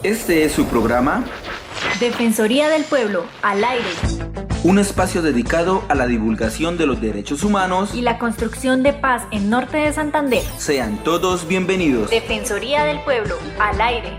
Este es su programa Defensoría del Pueblo, al aire. Un espacio dedicado a la divulgación de los derechos humanos Y la construcción de paz en Norte de Santander. Sean todos bienvenidos. Defensoría del Pueblo, al aire.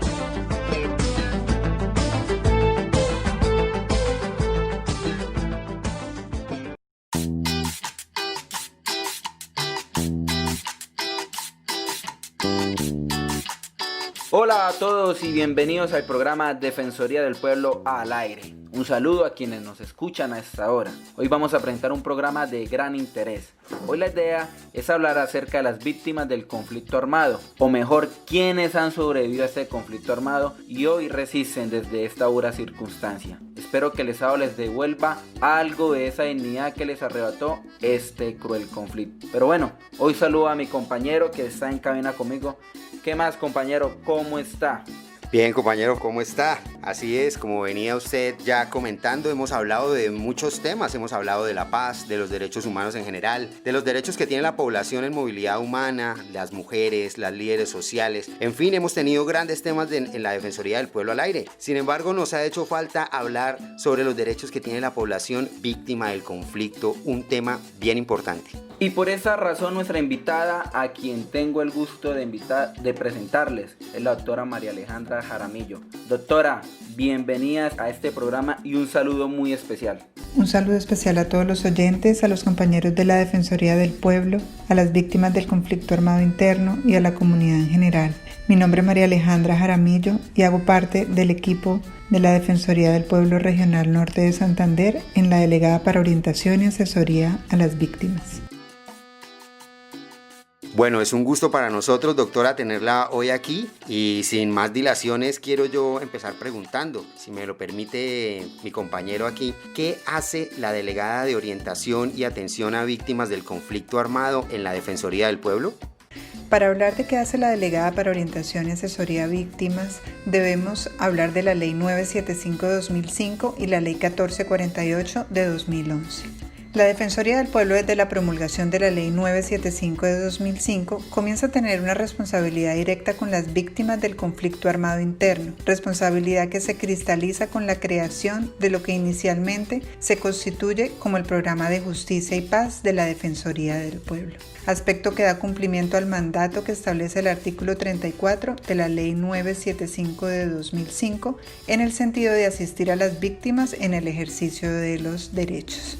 Hola a todos y bienvenidos al programa Defensoría del Pueblo al aire. Un saludo a quienes nos escuchan a esta hora. Hoy vamos a presentar un programa de gran interés. Hoy la idea es hablar acerca de las víctimas del conflicto armado, o mejor, quienes han sobrevivido a este conflicto armado y hoy resisten desde esta dura circunstancia. Espero que el Estado les devuelva algo de esa dignidad que les arrebató este cruel conflicto. Pero bueno, hoy saludo a mi compañero que está en cabina conmigo. ¿Qué más, compañero? ¿Cómo está? Bien, compañero, ¿cómo está? Así es, como venía usted ya comentando, hemos hablado de muchos temas, hemos hablado de la paz, de los derechos humanos en general, de los derechos que tiene la población en movilidad humana, las mujeres, las líderes sociales, en fin, hemos tenido grandes temas en la Defensoría del Pueblo al aire. Sin embargo, nos ha hecho falta hablar sobre los derechos que tiene la población víctima del conflicto, un tema bien importante. Y por esa razón nuestra invitada, a quien tengo el gusto de presentarles, es la doctora María Alejandra Jaramillo. Doctora, bienvenidas a este programa y un saludo muy especial. Un saludo especial a todos los oyentes, a los compañeros de la Defensoría del Pueblo, a las víctimas del conflicto armado interno y a la comunidad en general. Mi nombre es María Alejandra Jaramillo y hago parte del equipo de la Defensoría del Pueblo Regional Norte de Santander en la Delegada para Orientación y Asesoría a las Víctimas. Bueno, es un gusto para nosotros, doctora, tenerla hoy aquí y sin más dilaciones quiero yo empezar preguntando, si me lo permite mi compañero aquí, ¿qué hace la Delegada de Orientación y Atención a Víctimas del Conflicto Armado en la Defensoría del Pueblo? Para hablar de qué hace la Delegada para Orientación y Asesoría a Víctimas, debemos hablar de la Ley 975 de 2005 y la Ley 1448 de 2011. La Defensoría del Pueblo, desde la promulgación de la Ley 975 de 2005, comienza a tener una responsabilidad directa con las víctimas del conflicto armado interno, responsabilidad que se cristaliza con la creación de lo que inicialmente se constituye como el Programa de Justicia y Paz de la Defensoría del Pueblo, aspecto que da cumplimiento al mandato que establece el artículo 34 de la Ley 975 de 2005 en el sentido de asistir a las víctimas en el ejercicio de los derechos.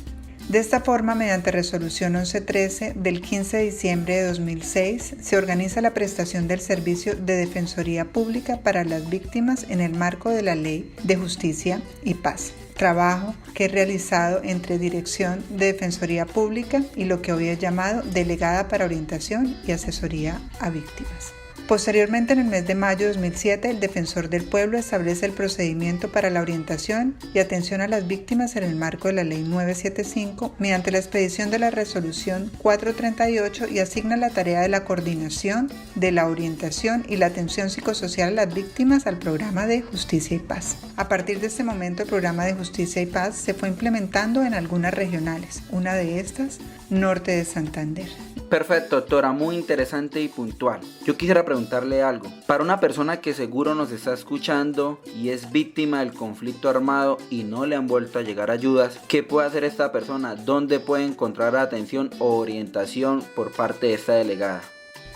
De esta forma, mediante resolución 1113 del 15 de diciembre de 2006, se organiza la prestación del servicio de Defensoría Pública para las víctimas en el marco de la Ley de Justicia y Paz. Trabajo que es realizado entre Dirección de Defensoría Pública y lo que hoy es llamado Delegada para Orientación y Asesoría a Víctimas. Posteriormente, en el mes de mayo de 2007, el Defensor del Pueblo establece el procedimiento para la orientación y atención a las víctimas en el marco de la Ley 975 mediante la expedición de la Resolución 438 y asigna la tarea de la coordinación de la orientación y la atención psicosocial a las víctimas al Programa de Justicia y Paz. A partir de este momento, el Programa de Justicia y Paz se fue implementando en algunas regionales, una de estas, Norte de Santander. Perfecto, doctora, muy interesante y puntual. Yo quisiera preguntarle algo. Para una persona que seguro nos está escuchando y es víctima del conflicto armado y no le han vuelto a llegar ayudas, ¿qué puede hacer esta persona? ¿Dónde puede encontrar atención o orientación por parte de esta delegada?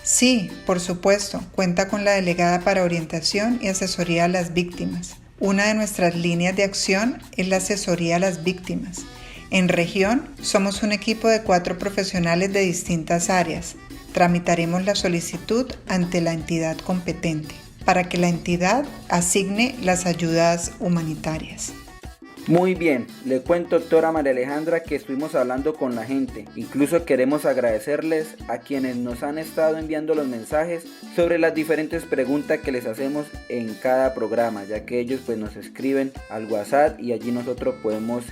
Sí, por supuesto, cuenta con la Delegada para Orientación y Asesoría a las Víctimas. Una de nuestras líneas de acción es la asesoría a las víctimas. En región, somos un equipo de 4 profesionales de distintas áreas. Tramitaremos la solicitud ante la entidad competente para que la entidad asigne las ayudas humanitarias. Muy bien, le cuento, doctora María Alejandra, que estuvimos hablando con la gente. Incluso queremos agradecerles a quienes nos han estado enviando los mensajes sobre las diferentes preguntas que les hacemos en cada programa, ya que ellos pues nos escriben al WhatsApp y allí nosotros podemos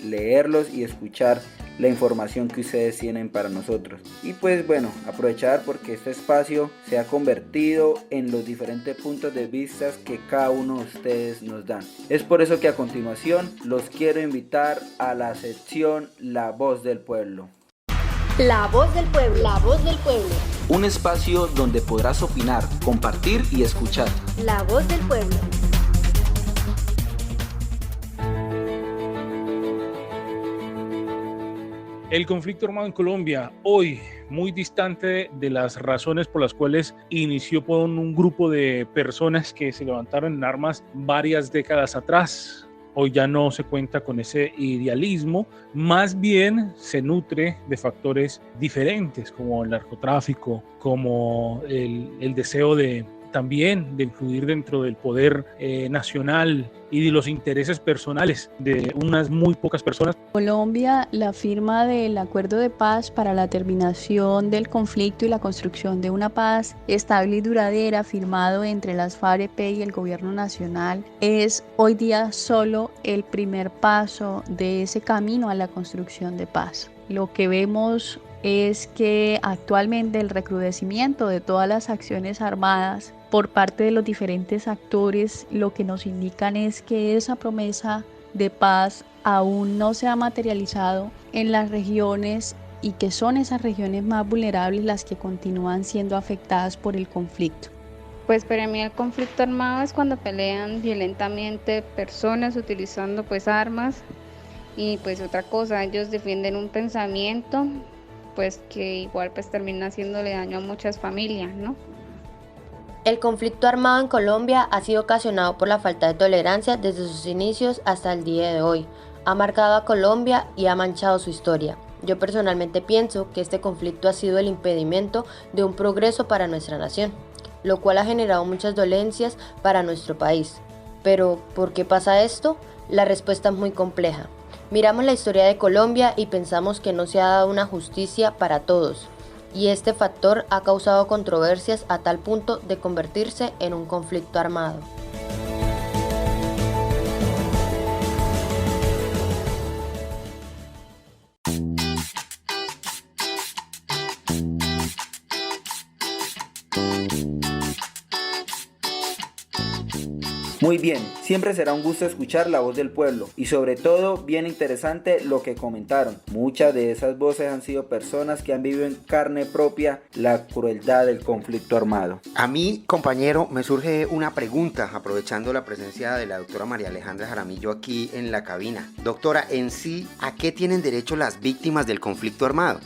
leerlos y escuchar la información que ustedes tienen para nosotros. Y pues bueno, aprovechar porque este espacio se ha convertido en los diferentes puntos de vista que cada uno de ustedes nos dan. Es por eso que a continuación los quiero invitar a la sección La Voz del Pueblo. La Voz del Pueblo. La Voz del Pueblo. Un espacio donde podrás opinar, compartir y escuchar. La Voz del Pueblo. El conflicto armado en Colombia, hoy muy distante de las razones por las cuales inició por un grupo de personas que se levantaron en armas varias décadas atrás. Hoy ya no se cuenta con ese idealismo, más bien se nutre de factores diferentes como el narcotráfico, como el deseo también de influir dentro del poder nacional y de los intereses personales de unas muy pocas personas. Colombia, la firma del acuerdo de paz para la terminación del conflicto y la construcción de una paz estable y duradera firmado entre las FARC-EP y el gobierno nacional es hoy día solo el primer paso de ese camino a la construcción de paz. Lo que vemos es que actualmente el recrudecimiento de todas las acciones armadas por parte de los diferentes actores lo que nos indican es que esa promesa de paz aún no se ha materializado en las regiones y que son esas regiones más vulnerables las que continúan siendo afectadas por el conflicto. Pues para mí el conflicto armado es cuando pelean violentamente personas utilizando pues armas y pues otra cosa, ellos defienden un pensamiento pues que igual pues termina haciéndole daño a muchas familias, ¿no? El conflicto armado en Colombia ha sido ocasionado por la falta de tolerancia desde sus inicios hasta el día de hoy. Ha marcado a Colombia y ha manchado su historia. Yo personalmente pienso que este conflicto ha sido el impedimento de un progreso para nuestra nación, lo cual ha generado muchas dolencias para nuestro país. Pero, ¿por qué pasa esto? La respuesta es muy compleja. Miramos la historia de Colombia y pensamos que no se ha dado una justicia para todos. Y este factor ha causado controversias a tal punto de convertirse en un conflicto armado. Muy bien, siempre será un gusto escuchar la voz del pueblo y sobre todo bien interesante lo que comentaron. Muchas de esas voces han sido personas que han vivido en carne propia la crueldad del conflicto armado. A mí, compañero, me surge una pregunta aprovechando la presencia de la doctora María Alejandra Jaramillo aquí en la cabina. Doctora, en sí, ¿a qué tienen derecho las víctimas del conflicto armado?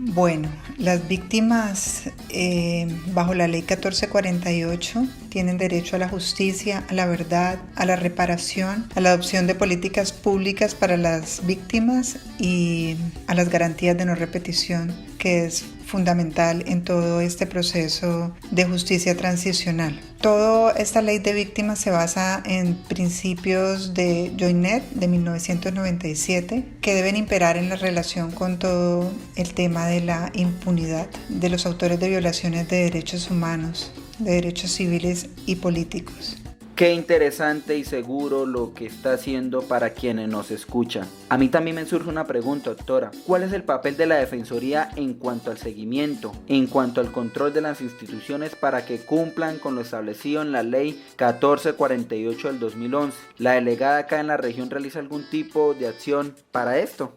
Bueno, las víctimas bajo la ley 1448 tienen derecho a la justicia, a la verdad, a la reparación, a la adopción de políticas públicas para las víctimas y a las garantías de no repetición, que es fundamental en todo este proceso de justicia transicional. Toda esta ley de víctimas se basa en principios de Joinet de 1997 que deben imperar en la relación con todo el tema de la impunidad de los autores de violaciones de derechos humanos, de derechos civiles y políticos. Qué interesante y seguro lo que está haciendo para quienes nos escuchan. A mí también me surge una pregunta, doctora. ¿Cuál es el papel de la Defensoría en cuanto al seguimiento, en cuanto al control de las instituciones para que cumplan con lo establecido en la Ley 1448 del 2011? ¿La delegada acá en la región realiza algún tipo de acción para esto?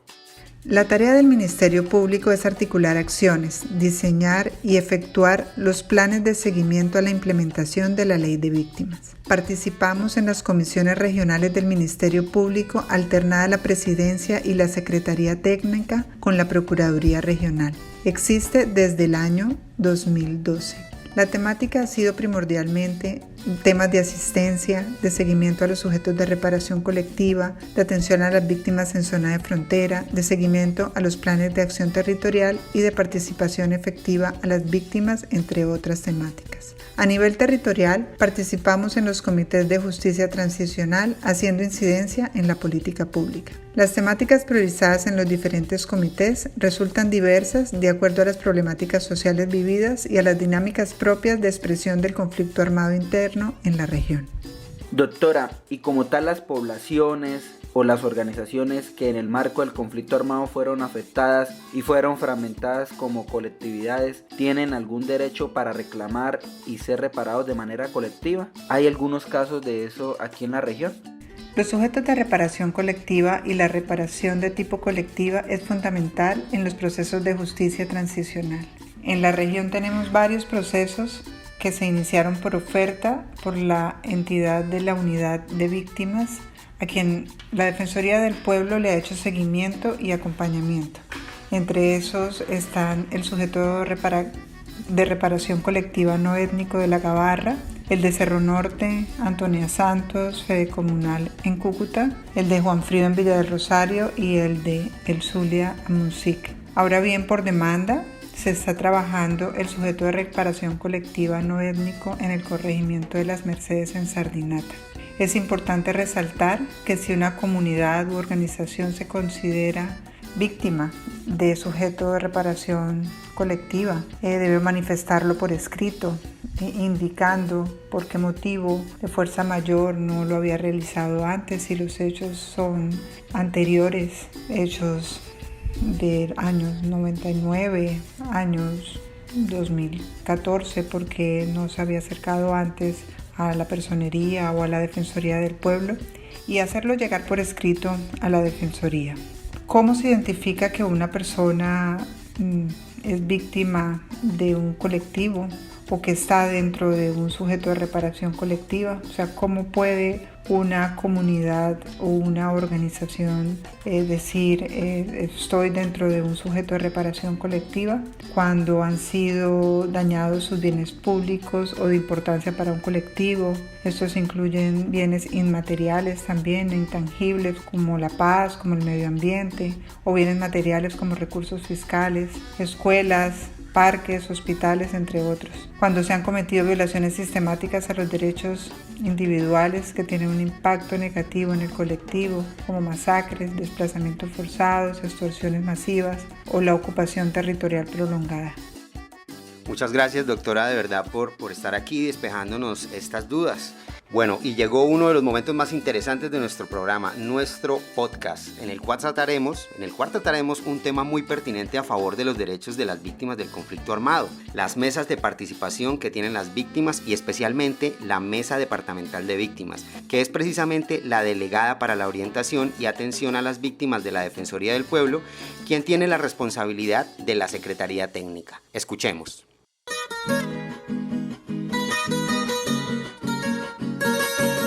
La tarea del Ministerio Público es articular acciones, diseñar y efectuar los planes de seguimiento a la implementación de la Ley de Víctimas. Participamos en las comisiones regionales del Ministerio Público alternada la Presidencia y la Secretaría Técnica con la Procuraduría Regional. Existe desde el año 2012. La temática ha sido primordialmente temas de asistencia, de seguimiento a los sujetos de reparación colectiva, de atención a las víctimas en zona de frontera, de seguimiento a los planes de acción territorial y de participación efectiva a las víctimas, entre otras temáticas. A nivel territorial, participamos en los comités de justicia transicional, haciendo incidencia en la política pública. Las temáticas priorizadas en los diferentes comités resultan diversas de acuerdo a las problemáticas sociales vividas y a las dinámicas propias de expresión del conflicto armado interno en la región. Doctora, y como tal las poblaciones o las organizaciones que en el marco del conflicto armado fueron afectadas y fueron fragmentadas como colectividades, ¿tienen algún derecho para reclamar y ser reparados de manera colectiva? ¿Hay algunos casos de eso aquí en la región? Los sujetos de reparación colectiva y la reparación de tipo colectiva es fundamental en los procesos de justicia transicional. En la región tenemos varios procesos que se iniciaron por oferta por la entidad de la Unidad de Víctimas, a quien la Defensoría del Pueblo le ha hecho seguimiento y acompañamiento. Entre esos están el sujeto de reparación colectiva no étnico de La Gabarra, el de Cerro Norte, Antonia Santos, Fede Comunal en Cúcuta, el de Juan Frido en Villa del Rosario y el de El Zulia Amunsic. Ahora bien, por demanda, se está trabajando el sujeto de reparación colectiva no étnico en el corregimiento de Las Mercedes en Sardinata. Es importante resaltar que si una comunidad u organización se considera víctima de sujeto de reparación colectiva, debe manifestarlo por escrito, indicando por qué motivo de fuerza mayor no lo había realizado antes, si los hechos son anteriores, hechos de años 99, años 2014, porque no se había acercado antes a la personería o a la Defensoría del Pueblo, y hacerlo llegar por escrito a la Defensoría. ¿Cómo se identifica que una persona es víctima de un colectivo o que está dentro de un sujeto de reparación colectiva? O sea, ¿cómo puede una comunidad o una organización decir estoy dentro de un sujeto de reparación colectiva cuando han sido dañados sus bienes públicos o de importancia para un colectivo? Estos incluyen bienes inmateriales también, intangibles, como la paz, como el medio ambiente, o bienes materiales como recursos fiscales, escuelas, parques, hospitales, entre otros. Cuando se han cometido violaciones sistemáticas a los derechos individuales que tienen un impacto negativo en el colectivo, como masacres, desplazamientos forzados, extorsiones masivas o la ocupación territorial prolongada. Muchas gracias, doctora, de verdad por estar aquí despejándonos estas dudas. Bueno, y llegó uno de los momentos más interesantes de nuestro programa, nuestro podcast, en el cual trataremos un tema muy pertinente a favor de los derechos de las víctimas del conflicto armado, las mesas de participación que tienen las víctimas y especialmente la Mesa Departamental de Víctimas, que es precisamente la delegada para la orientación y atención a las víctimas de la Defensoría del Pueblo, quien tiene la responsabilidad de la Secretaría Técnica. Escuchemos.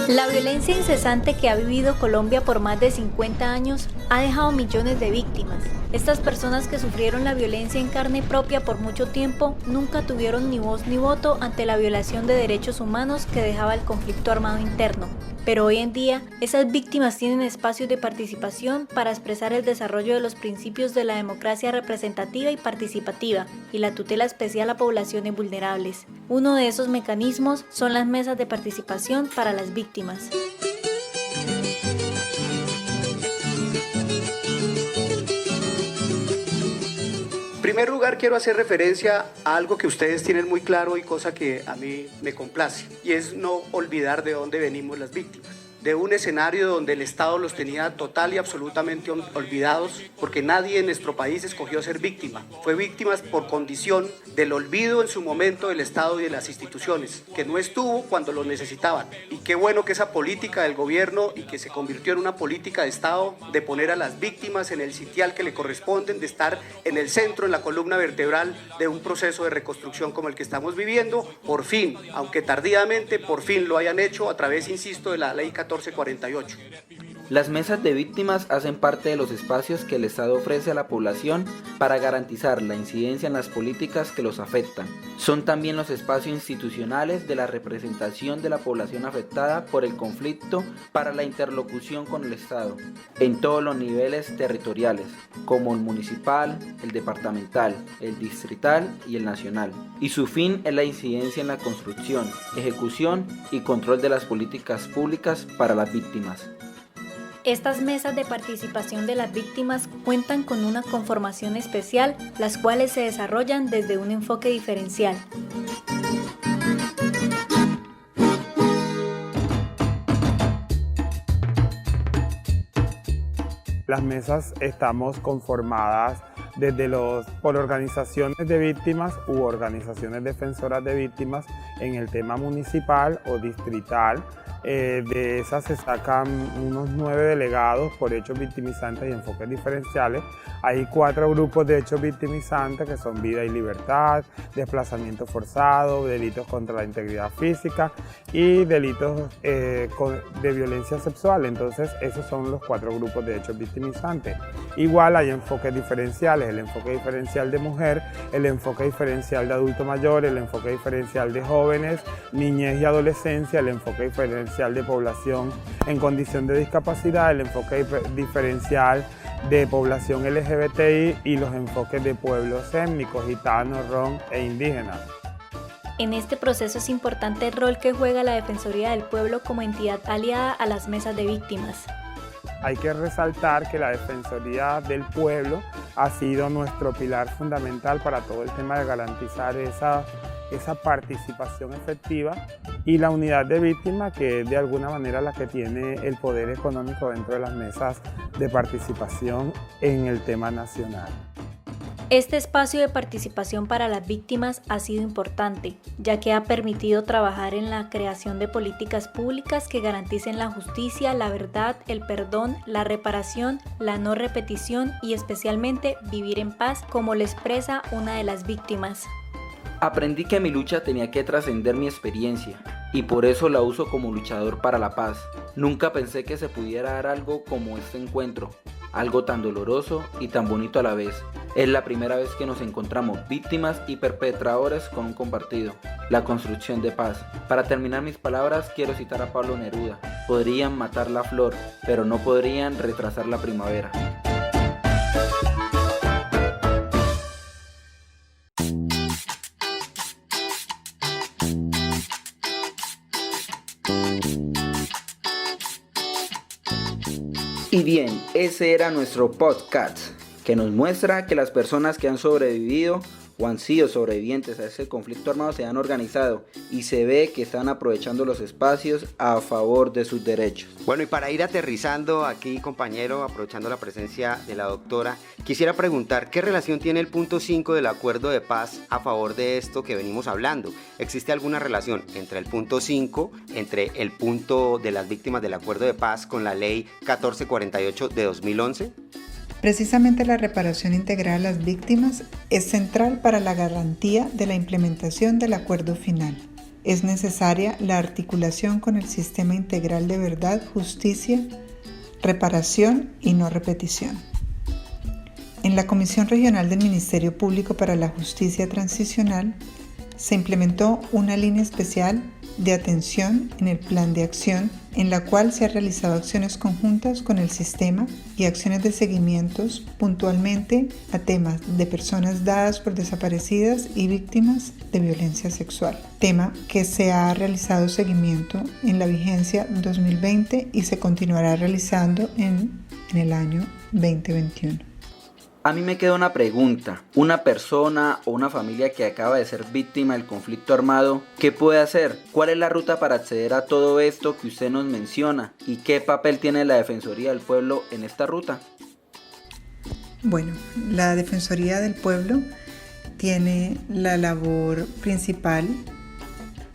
La violencia incesante que ha vivido Colombia por más de 50 años ha dejado millones de víctimas. Estas personas que sufrieron la violencia en carne propia por mucho tiempo nunca tuvieron ni voz ni voto ante la violación de derechos humanos que dejaba el conflicto armado interno. Pero hoy en día, esas víctimas tienen espacios de participación para expresar el desarrollo de los principios de la democracia representativa y participativa y la tutela especial a poblaciones vulnerables. Uno de esos mecanismos son las mesas de participación para las víctimas. En primer lugar, quiero hacer referencia a algo que ustedes tienen muy claro y cosa que a mí me complace, y es no olvidar de dónde venimos las víctimas. De un escenario donde el Estado los tenía total y absolutamente olvidados, porque nadie en nuestro país escogió ser víctima. Fue víctimas por condición del olvido en su momento del Estado y de las instituciones, que no estuvo cuando los necesitaban. Y qué bueno que esa política del gobierno y que se convirtió en una política de Estado de poner a las víctimas en el sitial que le corresponden, de estar en el centro, en la columna vertebral de un proceso de reconstrucción como el que estamos viviendo, por fin, aunque tardíamente, por fin lo hayan hecho a través, insisto, de la Ley 1448. Las mesas de víctimas hacen parte de los espacios que el Estado ofrece a la población para garantizar la incidencia en las políticas que los afectan. Son también los espacios institucionales de la representación de la población afectada por el conflicto para la interlocución con el Estado, en todos los niveles territoriales, como el municipal, el departamental, el distrital y el nacional. Y su fin es la incidencia en la construcción, ejecución y control de las políticas públicas para las víctimas. Estas mesas de participación de las víctimas cuentan con una conformación especial, las cuales se desarrollan desde un enfoque diferencial. Las mesas estamos conformadas por organizaciones de víctimas u organizaciones defensoras de víctimas en el tema municipal o distrital, De esas se sacan unos 9 delegados por hechos victimizantes y enfoques diferenciales. Hay 4 grupos de hechos victimizantes que son vida y libertad, desplazamiento forzado, delitos contra la integridad física y delitos de violencia sexual. Entonces esos son los 4 grupos de hechos victimizantes. Igual hay enfoques diferenciales, el enfoque diferencial de mujer, el enfoque diferencial de adulto mayor, el enfoque diferencial de jóvenes, niñez y adolescencia, el enfoque diferencial de población en condición de discapacidad, el enfoque diferencial de población LGBTI y los enfoques de pueblos étnicos, gitanos, rom e indígenas. En este proceso es importante el rol que juega la Defensoría del Pueblo como entidad aliada a las mesas de víctimas. Hay que resaltar que la Defensoría del Pueblo ha sido nuestro pilar fundamental para todo el tema de garantizar esa participación efectiva, y la unidad de víctimas, que es de alguna manera la que tiene el poder económico dentro de las mesas de participación en el tema nacional. Este espacio de participación para las víctimas ha sido importante, ya que ha permitido trabajar en la creación de políticas públicas que garanticen la justicia, la verdad, el perdón, la reparación, la no repetición y especialmente vivir en paz, como lo expresa una de las víctimas. Aprendí que mi lucha tenía que trascender mi experiencia y por eso la uso como luchador para la paz. Nunca pensé que se pudiera dar algo como este encuentro, algo tan doloroso y tan bonito a la vez. Es la primera vez que nos encontramos víctimas y perpetradores con un compartido, la construcción de paz. Para terminar mis palabras quiero citar a Pablo Neruda: podrían matar la flor, pero no podrían retrasar la primavera. Y bien, ese era nuestro podcast, que nos muestra que las personas que han sobrevivido o han sido sobrevivientes a ese conflicto armado se han organizado y se ve que están aprovechando los espacios a favor de sus derechos. Bueno, y para ir aterrizando aquí, compañero, aprovechando la presencia de la doctora, quisiera preguntar qué relación tiene el punto 5 del acuerdo de paz a favor de esto que venimos hablando. ¿Existe alguna relación entre el punto 5, entre el punto de las víctimas del acuerdo de paz con la ley 1448 de 2011? Precisamente la reparación integral a las víctimas es central para la garantía de la implementación del acuerdo final. Es necesaria la articulación con el sistema integral de verdad, justicia, reparación y no repetición. En la Comisión Regional del Ministerio Público para la Justicia Transicional se implementó una línea especial de atención en el plan de acción, en la cual se han realizado acciones conjuntas con el sistema y acciones de seguimientos puntualmente a temas de personas dadas por desaparecidas y víctimas de violencia sexual, tema que se ha realizado seguimiento en la vigencia 2020 y se continuará realizando en el año 2021. A mí me queda una pregunta: una persona o una familia que acaba de ser víctima del conflicto armado, ¿qué puede hacer? ¿Cuál es la ruta para acceder a todo esto que usted nos menciona? ¿Y qué papel tiene la Defensoría del Pueblo en esta ruta? Bueno, la Defensoría del Pueblo tiene la labor principal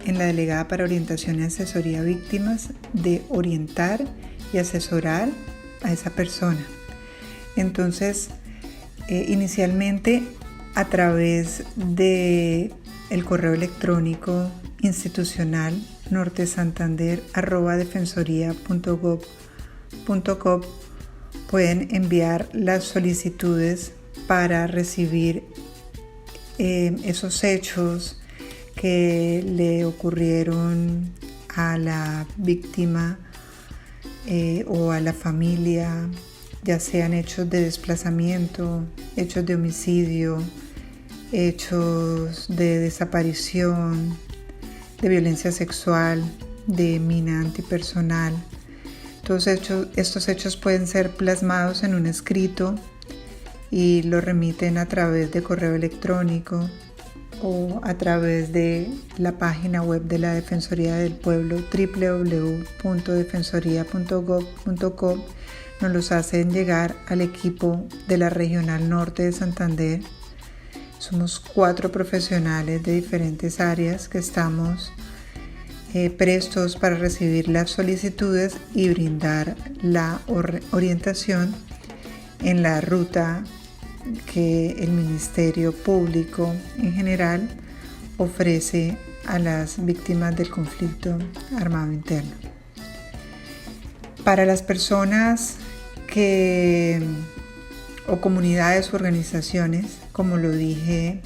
en la Delegada para Orientación y Asesoría a Víctimas de orientar y asesorar a esa persona. Entonces, inicialmente a través de el correo electrónico institucional nortesantander@defensoria.gov.co pueden enviar las solicitudes para recibir esos hechos que le ocurrieron a la víctima o a la familia, ya sean hechos de desplazamiento, hechos de homicidio, hechos de desaparición, de violencia sexual, de mina antipersonal. Todos estos hechos pueden ser plasmados en un escrito y lo remiten a través de correo electrónico o a través de la página web de la Defensoría del Pueblo, www.defensoria.gov.co. Nos los hacen llegar al equipo de la Regional Norte de Santander. Somos 4 profesionales de diferentes áreas que estamos prestos para recibir las solicitudes y brindar la orientación en la ruta que el Ministerio Público en general ofrece a las víctimas del conflicto armado interno. Para las personas o comunidades o organizaciones, como lo dije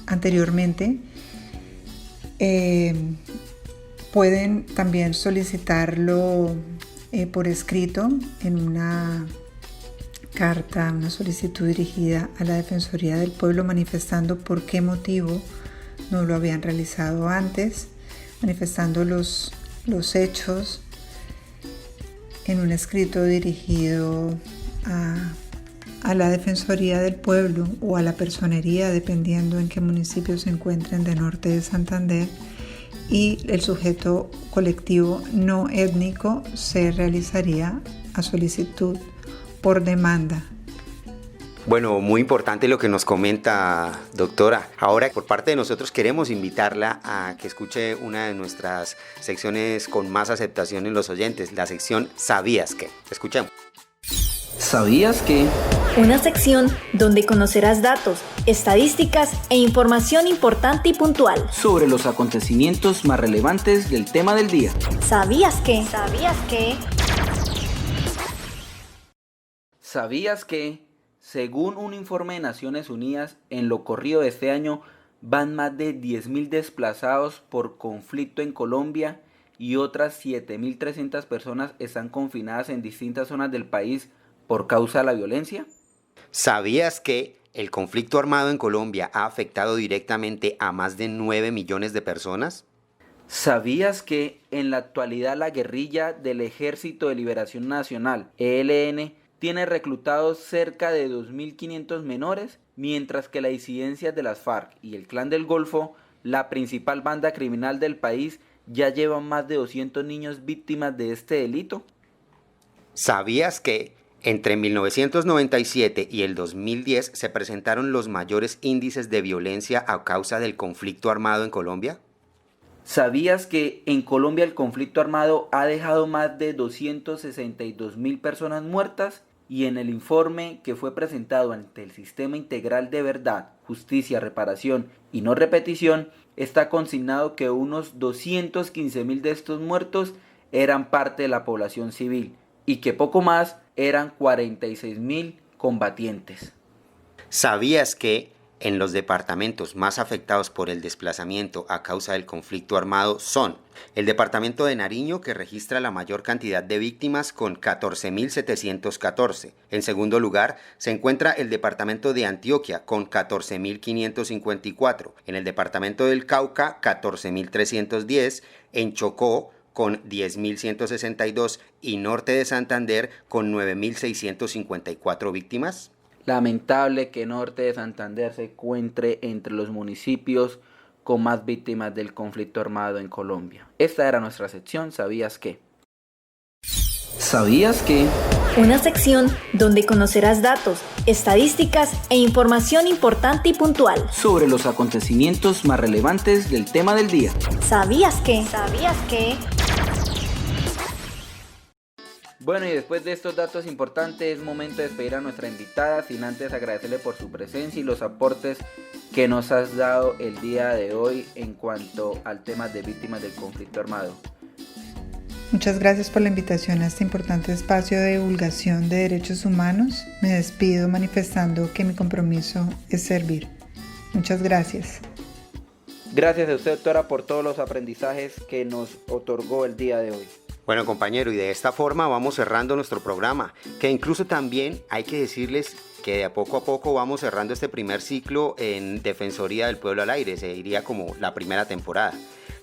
anteriormente, pueden también solicitarlo por escrito en una carta, una solicitud dirigida a la Defensoría del Pueblo manifestando por qué motivo no lo habían realizado antes, manifestando los hechos en un escrito dirigido a la Defensoría del Pueblo o a la Personería, dependiendo en qué municipio se encuentren de Norte de Santander, y el sujeto colectivo no étnico se realizaría a solicitud por demanda. Bueno, muy importante lo que nos comenta, doctora. Ahora, por parte de nosotros, queremos invitarla a que escuche una de nuestras secciones con más aceptación en los oyentes, la sección ¿Sabías qué? Escuchemos. ¿Sabías qué? Una sección donde conocerás datos, estadísticas e información importante y puntual Sobre los acontecimientos más relevantes del tema del día. ¿Sabías qué? ¿Sabías qué? ¿Sabías que, según un informe de Naciones Unidas, en lo corrido de este año van más de 10.000 desplazados por conflicto en Colombia y otras 7.300 personas están confinadas en distintas zonas del país por causa de la violencia? ¿Sabías que el conflicto armado en Colombia ha afectado directamente a más de 9 millones de personas? ¿Sabías que en la actualidad la guerrilla del Ejército de Liberación Nacional, ELN, tiene reclutados cerca de 2.500 menores, mientras que la disidencia de las FARC y el Clan del Golfo, la principal banda criminal del país, ya llevan más de 200 niños víctimas de este delito? ¿Sabías que entre 1997 y el 2010 se presentaron los mayores índices de violencia a causa del conflicto armado en Colombia? ¿Sabías que en Colombia el conflicto armado ha dejado más de 262.000 personas muertas? Y en el informe que fue presentado ante el Sistema Integral de Verdad, Justicia, Reparación y No Repetición, está consignado que unos 215.000 de estos muertos eran parte de la población civil y que poco más eran 46.000 combatientes. ¿Sabías que en los departamentos más afectados por el desplazamiento a causa del conflicto armado son el departamento de Nariño, que registra la mayor cantidad de víctimas con 14.714. En segundo lugar se encuentra el departamento de Antioquia con 14.554. En el departamento del Cauca 14.310. En Chocó con 10.162 y Norte de Santander con 9.654 víctimas. Lamentable que Norte de Santander se encuentre entre los municipios con más víctimas del conflicto armado en Colombia. Esta era nuestra sección ¿Sabías qué? ¿Sabías qué? Una sección donde conocerás datos, estadísticas e información importante y puntual Sobre los acontecimientos más relevantes del tema del día. ¿Sabías qué? ¿Sabías qué? Bueno, y después de estos datos importantes es momento de despedir a nuestra invitada, sin antes agradecerle por su presencia y los aportes que nos has dado el día de hoy en cuanto al tema de víctimas del conflicto armado. Muchas gracias por la invitación a este importante espacio de divulgación de derechos humanos. Me despido manifestando que mi compromiso es servir. Muchas gracias. Gracias a usted, doctora, por todos los aprendizajes que nos otorgó el día de hoy. Bueno, compañero, y de esta forma vamos cerrando nuestro programa, que incluso también hay que decirles que de a poco vamos cerrando este primer ciclo en Defensoría del Pueblo al Aire, se diría como la primera temporada.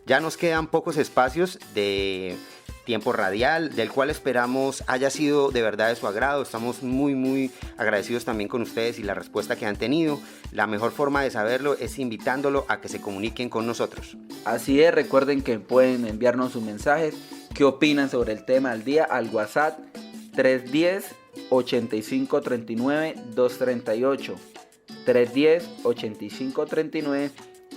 Ya nos quedan pocos espacios de tiempo radial, del cual esperamos haya sido de verdad de su agrado. Estamos muy agradecidos también con ustedes y la respuesta que han tenido. La mejor forma de saberlo es invitándolo a que se comuniquen con nosotros. Así es, recuerden que pueden enviarnos sus mensajes, qué opinan sobre el tema del día al WhatsApp 310-8539-238, 310-8539-238.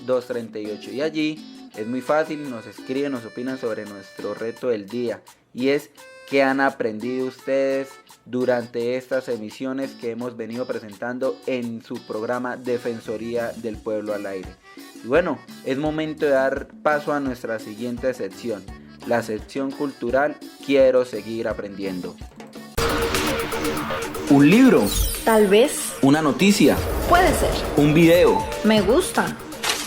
238. Y allí es muy fácil, nos escriben, nos opinan sobre nuestro reto del día. Y es qué han aprendido ustedes durante estas emisiones que hemos venido presentando en su programa Defensoría del Pueblo al Aire. Y bueno, es momento de dar paso a nuestra siguiente sección, la sección cultural Quiero seguir aprendiendo. Un libro, Tal vez. una noticia, Puede ser. un video. Me gusta.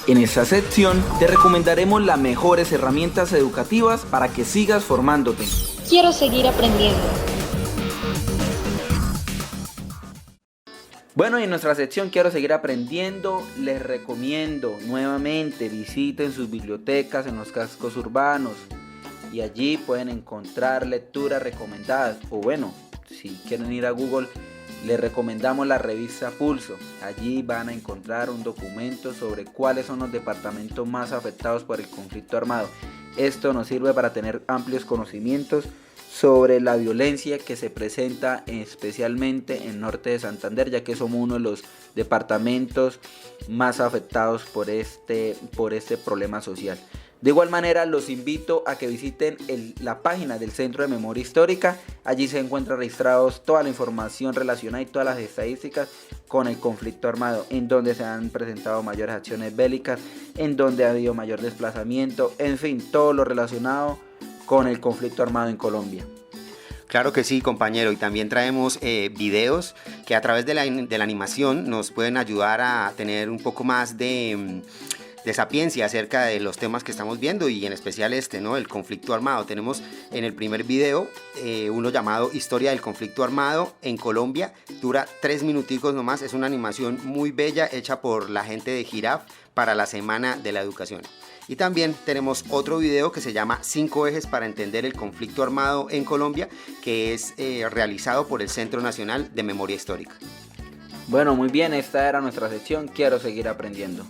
En esta sección te recomendaremos las mejores herramientas educativas para que sigas formándote. Quiero seguir aprendiendo. Bueno, y en nuestra sección Quiero seguir aprendiendo, les recomiendo nuevamente visiten sus bibliotecas en los cascos urbanos y allí pueden encontrar lecturas recomendadas. O bueno, si quieren ir a Google, les recomendamos la revista Pulso. Allí van a encontrar un documento sobre cuáles son los departamentos más afectados por el conflicto armado. Esto nos sirve para tener amplios conocimientos sobre la violencia que se presenta especialmente en norte de Santander, ya que somos uno de los departamentos más afectados por este problema social. De igual manera, los invito a que visiten la página del Centro de Memoria Histórica. Allí se encuentra registrados toda la información relacionada y todas las estadísticas con el conflicto armado, en donde se han presentado mayores acciones bélicas, en donde ha habido mayor desplazamiento, en fin, todo lo relacionado con el conflicto armado en Colombia. Claro que sí, compañero, y también traemos videos que a través de la animación nos pueden ayudar a tener un poco más de sapiencia acerca de los temas que estamos viendo, y en especial ¿no? El conflicto armado. Tenemos en el primer video uno llamado Historia del conflicto armado en Colombia, dura 3 minuticos nomás, es una animación muy bella hecha por la gente de Giraf para la Semana de la Educación. Y también tenemos otro video que se llama 5 ejes para entender el conflicto armado en Colombia, que es realizado por el Centro Nacional de Memoria Histórica. Bueno, muy bien, esta era nuestra sección Quiero seguir aprendiendo.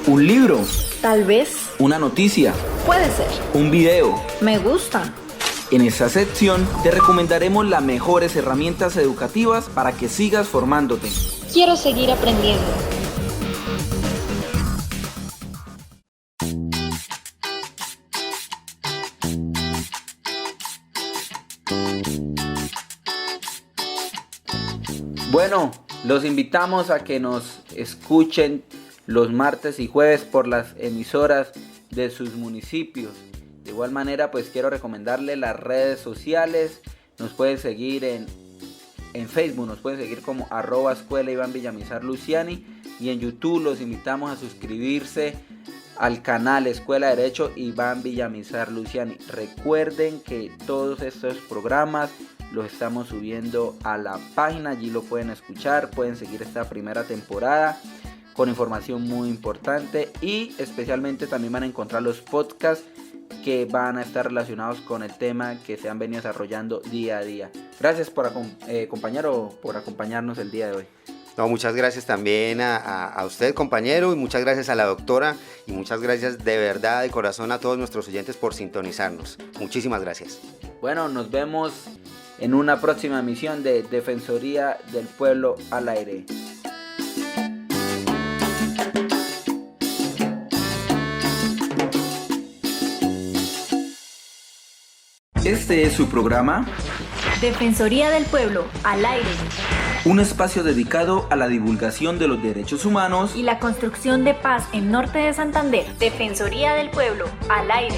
Un libro, Tal vez. una noticia, Puede ser. un video. Me gusta. En esta sección te recomendaremos las mejores herramientas educativas para que sigas formándote. Quiero seguir aprendiendo. Bueno, los invitamos a que nos escuchen los martes y jueves por las emisoras de sus municipios. De igual manera, pues quiero recomendarle las redes sociales. Nos pueden seguir en Facebook, nos pueden seguir como @escuela Iván Villamizar Luciani, y en YouTube los invitamos a suscribirse al canal Escuela de Derecho Iván Villamizar Luciani. Recuerden que todos estos programas los estamos subiendo a la página, allí lo pueden escuchar, pueden seguir esta primera temporada con información muy importante, y especialmente también van a encontrar los podcasts que van a estar relacionados con el tema que se han venido desarrollando día a día. Gracias por acompañarnos el día de hoy. No, muchas gracias también a usted, compañero, y muchas gracias a la doctora, y muchas gracias de verdad, de corazón, a todos nuestros oyentes por sintonizarnos. Muchísimas gracias. Bueno, nos vemos en una próxima emisión de Defensoría del Pueblo al Aire. Este es su programa Defensoría del Pueblo al Aire. Un espacio dedicado a la divulgación de los derechos humanos Y la construcción de paz en Norte de Santander. Defensoría del Pueblo al Aire.